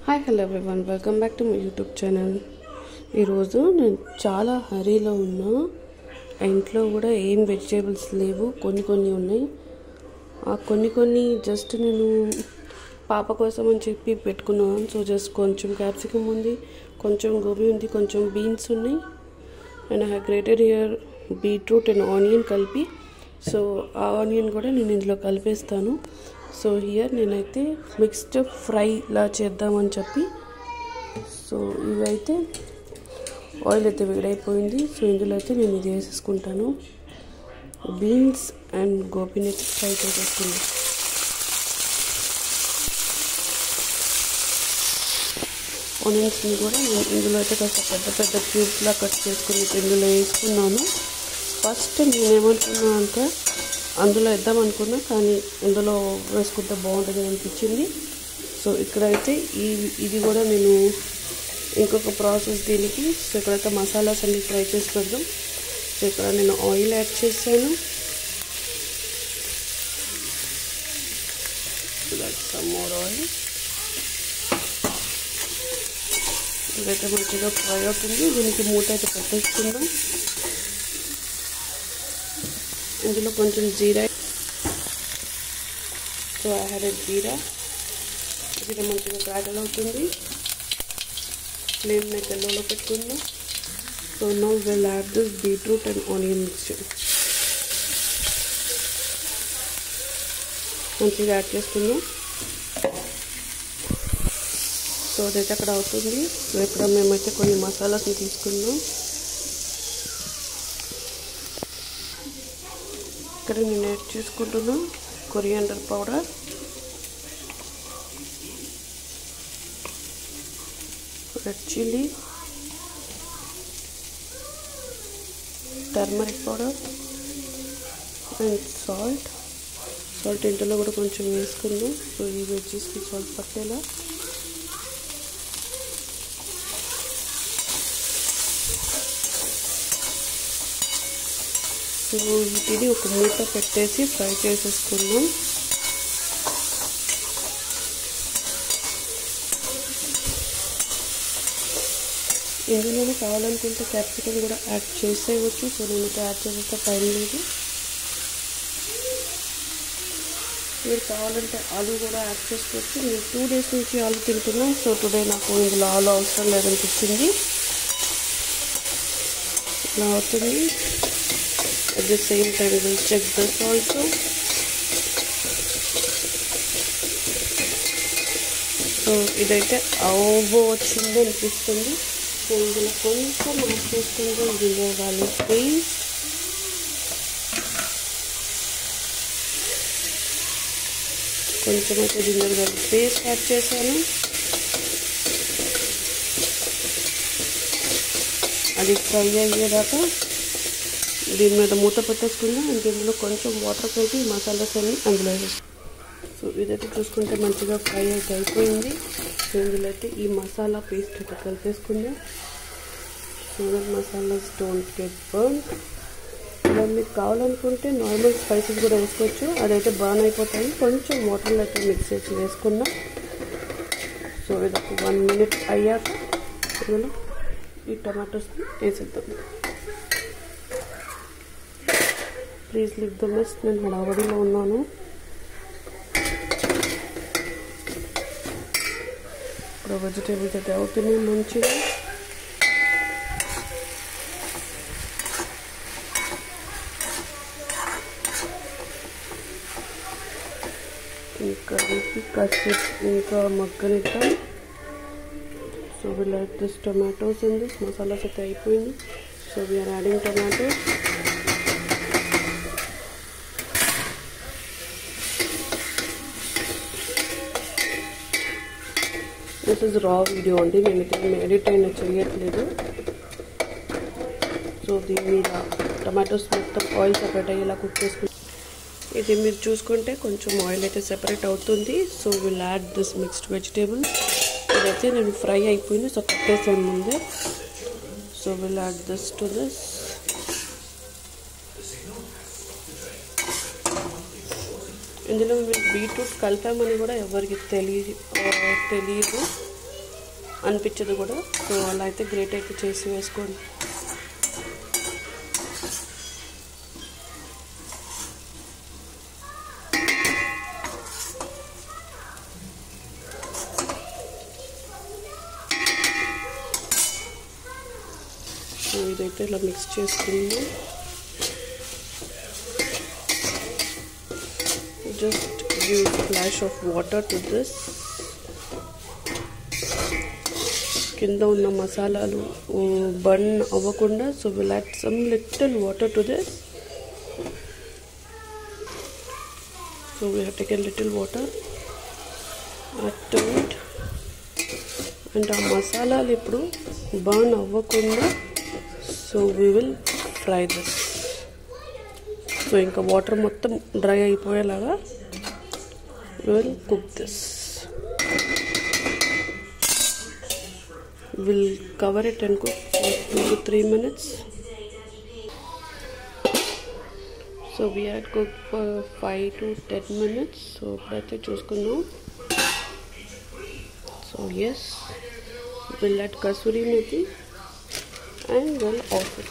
Hi hello everyone, welcome back to my YouTube channel. ఈరోజు నేను చాలా హరీలో ఉన్నా. ఇంట్లో కూడా ఏం వెజిటేబుల్స్ లేవు, కొన్ని ఉన్నాయి. ఆ కొన్ని జస్ట్ నేను పాప కోసం అని చెప్పి పెట్టుకున్నాను. సో జస్ట్ కొంచెం క్యాప్సికమ్ ఉంది, కొంచెం గోబీ ఉంది, కొంచెం బీన్స్ ఉన్నాయి. And I have grated here beetroot and onion కలిపి. సో ఆ ఆనియన్ కూడా నేను ఇందులో కలిపేస్తాను. సో హియర్ నేనైతే మిక్స్డ్ ఫ్రైలా చేద్దామని చెప్పి, సో ఇవైతే ఆయిల్ అయితే వేడైపోయింది. సో ఇందులో అయితే నేను ఇది వేసేసుకుంటాను. బీన్స్ అండ్ గోబీని అయితే ఫ్రై చేసేసుకున్నాను. ఆనియన్స్ని కూడా నేను ఇందులో అయితే కాస్త పెద్ద క్యూబ్స్లా కట్ చేసుకుని ఇందులో వేసుకున్నాను. ఫస్ట్ నేనేమనుకున్నా అంటే అందులో వేద్దామనుకున్నా, కానీ ఇందులో వేసుకుంటే బాగుంటుంది అనిపించింది. సో ఇక్కడైతే ఇది కూడా నేను ఇంకొక ప్రాసెస్ దీనికి. సో ఇక్కడైతే మసాలాస్ అన్ని ఫ్రై చేసి పెడదాం. సో ఇక్కడ నేను ఆయిల్ యాడ్ చేశాను. Some more oil. ఇదైతే మంచిగా ఫ్రై అవుతుంది. దీనికి మూత అయితే పెట్టేసుకుందాం. ఇందులో కొంచెం జీరా. సో ఐ హ్యాడ్ జీరా మంచిగా క్రాకల్ అవుతుంది. ఫ్లేమ్ అయితే లోలో పెట్టుకుందాం. So now will add this beetroot and onion mixture. మంచిగా యాడ్ చేసుకుందాం. సో అదైతే అక్కడ అవుతుంది. సో ఇక్కడ మేమైతే కొన్ని మసాలాస్ని తీసుకుందాం. ఇక్కడ నేను యాడ్ చేసుకుంటున్నాను coriander powder, red chilli, turmeric powder and salt ఇంట్లో కూడా కొంచెం వేసుకుందాం. సో ఈ వెజ్జెస్కి సాల్ట్ పట్టేలా. సో వీటిని ఒక మూత పెట్టేసి ఫ్రై చేసేసుకుందాం. ఇందులోనే కావాలనుకుంటే క్యాప్సికమ్ కూడా యాడ్ చేసేయవచ్చు. సో నేనైతే యాడ్ చేసేస్తే టైం లేదు. మీరు కావాలంటే ఆలు కూడా యాడ్ చేసుకోవచ్చు. నేను 2 days నుంచి ఆలు తింటున్నాను. సో టుడే నాకు ఇందులో ఆలు అవసరం లేదనిపించింది. ఇలా అవుతుంది. At the same time we will check this also. So ఇదైతే వచ్చింది అనిపిస్తుంది. సో ఇందులో కొంచెం యాడ్ చేసుకుంటాం జింజర్ గార్లిక్ పేస్ట్. కొంచెం అయితే జింజర్ గార్లిక్ పేస్ట్ యాడ్ చేశాను. అది ఫ్రై అయ్యేదాకా దీని మీద మూత పెట్టేసుకుందాం. అండ్ దీనిలో కొంచెం వాటర్ కలిపి మసాలాస్ అన్ని అందులో వేసేసుకుందాం. సో ఇదైతే చూసుకుంటే మంచిగా ఫ్రై అయితే అయిపోయింది. సో ఇందులో అయితే ఈ మసాలా పేస్ట్ అయితే కలిపేసుకుందాం. So that masalas don't get burn. ఇలా మీకు కావాలనుకుంటే నార్మల్ స్పైసెస్ కూడా వేసుకోవచ్చు. అదైతే బర్న్ అయిపోతాయి. కొంచెం వాటర్లో అయితే మిక్స్ చేసి వేసుకుందాం. సో ఇది 1 minute అయ్యాక ఇందులో ఈ టమాటోస్ని వేసేద్దాం. Please leave the mess. నేను హడావడిలో ఉన్నాను. ఇప్పుడు వెజిటేబుల్స్ అయితే అవుతున్నాయి మంచిగా. ఇంకా మగ్గనిద్దాం. So will add this tomatoes in this. Masalas అయితే అయిపోయింది. So we are adding tomatoes. This is raw video అండి. నేనైతే ఎడిట్ అయినా చేయట్లేదు. సో దీని మీద టమాటోస్ మొత్తం ఆయిల్ సెపరేట్ అయ్యేలా కుక్ చేసుకుంటాం. ఇది మీరు చూసుకుంటే కొంచెం ఆయిల్ అయితే సెపరేట్ అవుతుంది. So will add this mixed vegetables. ఇదైతే నేను ఫ్రై అయిపోయింది. సో కట్టేసాను ముందే. So will add this to this. ఇందులో బీట్రూట్ కలిపామని కూడా ఎవరికి తెలియదు. అనిపించదు కూడా. సో అలా అయితే గ్రేట్ అయితే చేసి వేసుకోండి. సో ఇదైతే ఇలా మిక్స్ చేసుకుందాం. Just give flash of water to this. కింద ఉన్న మసాలాలు బర్న్ అవ్వకుండా, so will add some little water to this. So we have taken little water, add to it. And ఆ మసాలాలు ఇప్పుడు బర్న్ అవ్వకుండా, so we will fry this. So ఇంకా water మొత్తం డ్రై అయిపోయేలాగా we will cook this. We'll cover it and cook for 2 to 3 minutes. So we had cooked for 5 to 10 minutes. So let's chooskunna. So yes, we'll add kasuri methi and we'll off it.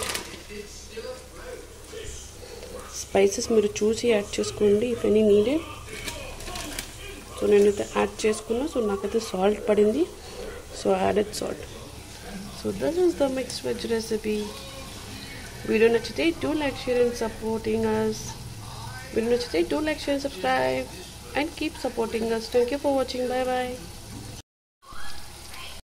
Spices మీరు చూసి add చేసుకోండి if any needed. So నేనైతే add చేసుకున్నా. So నాకైతే salt పడింది, so I added salt. So this is the mixed veg recipe. Video nachite do like, share and supporting us. Video nachite do like, share and subscribe and keep supporting us. Thank you for watching. Bye bye.